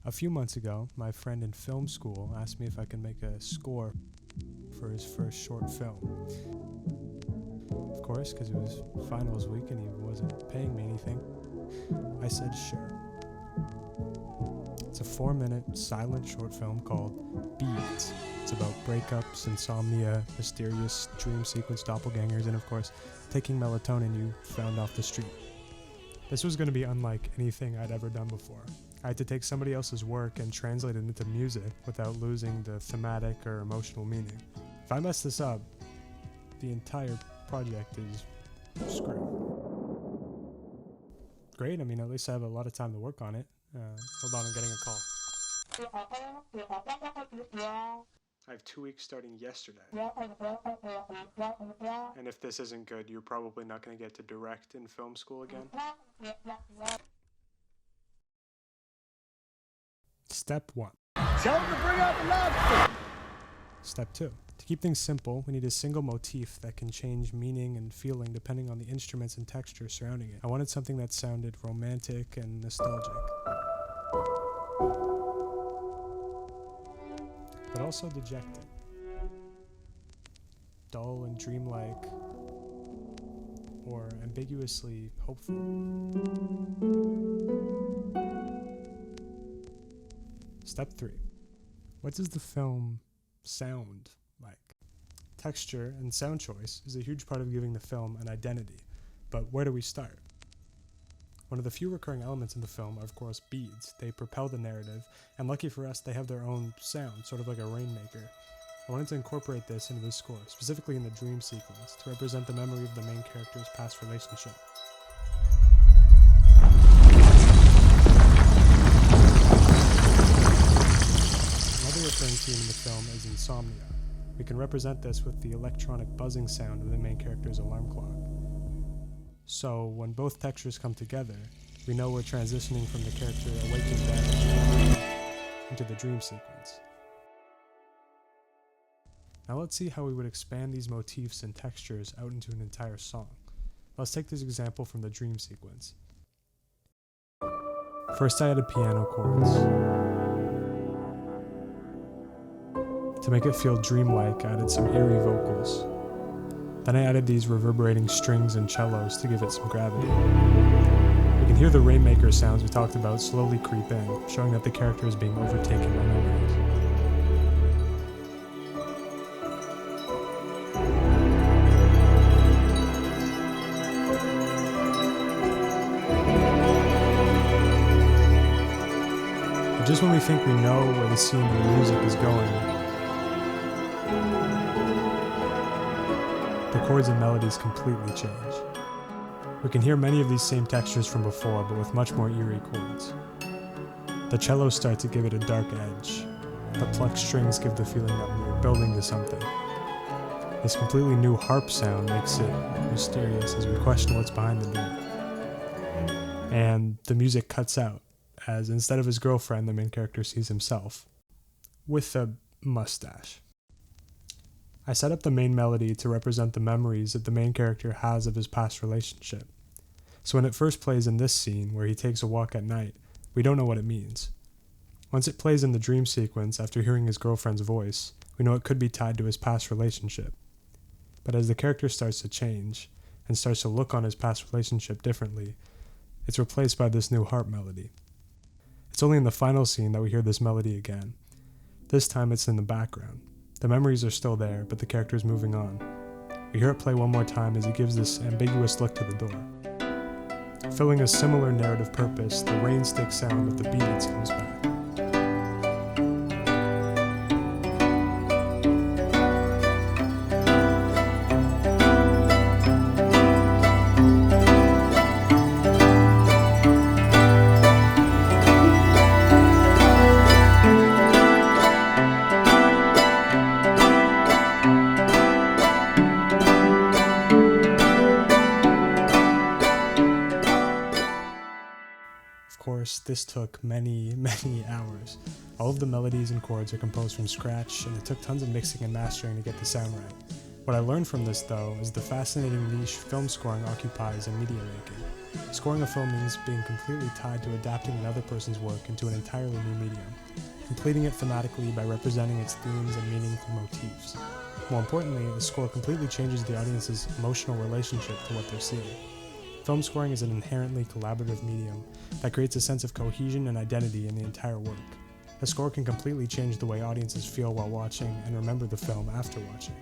A few months ago, my friend in film school asked me if I could make a score for his first short film. Of course, because it was finals week and he wasn't paying me anything, I said sure. It's a 4-minute silent short film called Beads. It's about breakups, insomnia, mysterious dream sequence doppelgangers, and of course, taking melatonin you found off the street. This was going to be unlike anything I'd ever done before. I had to take somebody else's work and translate it into music without losing the thematic or emotional meaning. If I mess this up, the entire project is screwed. Great, at least I have a lot of time to work on it. Hold on, I'm getting a call. I have 2 weeks starting yesterday. And if this isn't good, you're probably not going to get to direct in film school again. Step 1. Tell them to bring out the lobster! Step 2. To keep things simple, we need a single motif that can change meaning and feeling depending on the instruments and texture surrounding it. I wanted something that sounded romantic and nostalgic, but also dejected, dull and dreamlike, or ambiguously hopeful. Step 3. What does the film sound like? Texture and sound choice is a huge part of giving the film an identity, but where do we start? One of the few recurring elements in the film are, of course, beads. They propel the narrative, and lucky for us, they have their own sound, sort of like a rainmaker. I wanted to incorporate this into the score, specifically in the dream sequence, to represent the memory of the main character's past relationship. Another recurring theme in the film is insomnia. We can represent this with the electronic buzzing sound of the main character's alarm clock. So, when both textures come together, we know we're transitioning from the character awakened dead into the dream sequence. Now let's see how we would expand these motifs and textures out into an entire song. Let's take this example from the dream sequence. First I added piano chords. To make it feel dreamlike, I added some eerie vocals. Then I added these reverberating strings and cellos to give it some gravity. We can hear the rainmaker sounds we talked about slowly creep in, showing that the character is being overtaken by memories. But just when we think we know where the scene and the music is going, the chords and melodies completely change. We can hear many of these same textures from before, but with much more eerie chords. The cellos start to give it a dark edge. The plucked strings give the feeling that we're building to something. This completely new harp sound makes it mysterious as we question what's behind the door. And the music cuts out, as instead of his girlfriend, the main character sees himself, with a mustache. I set up the main melody to represent the memories that the main character has of his past relationship. So when it first plays in this scene, where he takes a walk at night, we don't know what it means. Once it plays in the dream sequence after hearing his girlfriend's voice, we know it could be tied to his past relationship. But as the character starts to change, and starts to look on his past relationship differently, it's replaced by this new harp melody. It's only in the final scene that we hear this melody again. This time it's in the background. The memories are still there, but the character is moving on. We hear it play one more time as he gives this ambiguous look to the door. Filling a similar narrative purpose, the rain stick sound of the beads comes back. Of course, this took many hours. All of the melodies and chords are composed from scratch, and it took tons of mixing and mastering to get the sound right. What I learned from this, though, is the fascinating niche film scoring occupies in media making. Scoring a film means being completely tied to adapting another person's work into an entirely new medium, completing it thematically by representing its themes and meaningful motifs. More importantly, the score completely changes the audience's emotional relationship to what they're seeing. Film scoring is an inherently collaborative medium that creates a sense of cohesion and identity in the entire work. A score can completely change the way audiences feel while watching and remember the film after watching.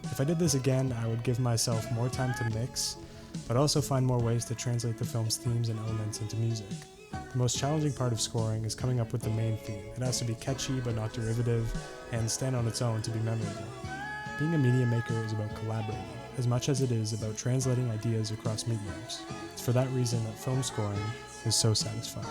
If I did this again, I would give myself more time to mix, but also find more ways to translate the film's themes and elements into music. The most challenging part of scoring is coming up with the main theme. It has to be catchy but not derivative, and stand on its own to be memorable. Being a media maker is about collaborating, as much as it is about translating ideas across mediums. It's for that reason that film scoring is so satisfying.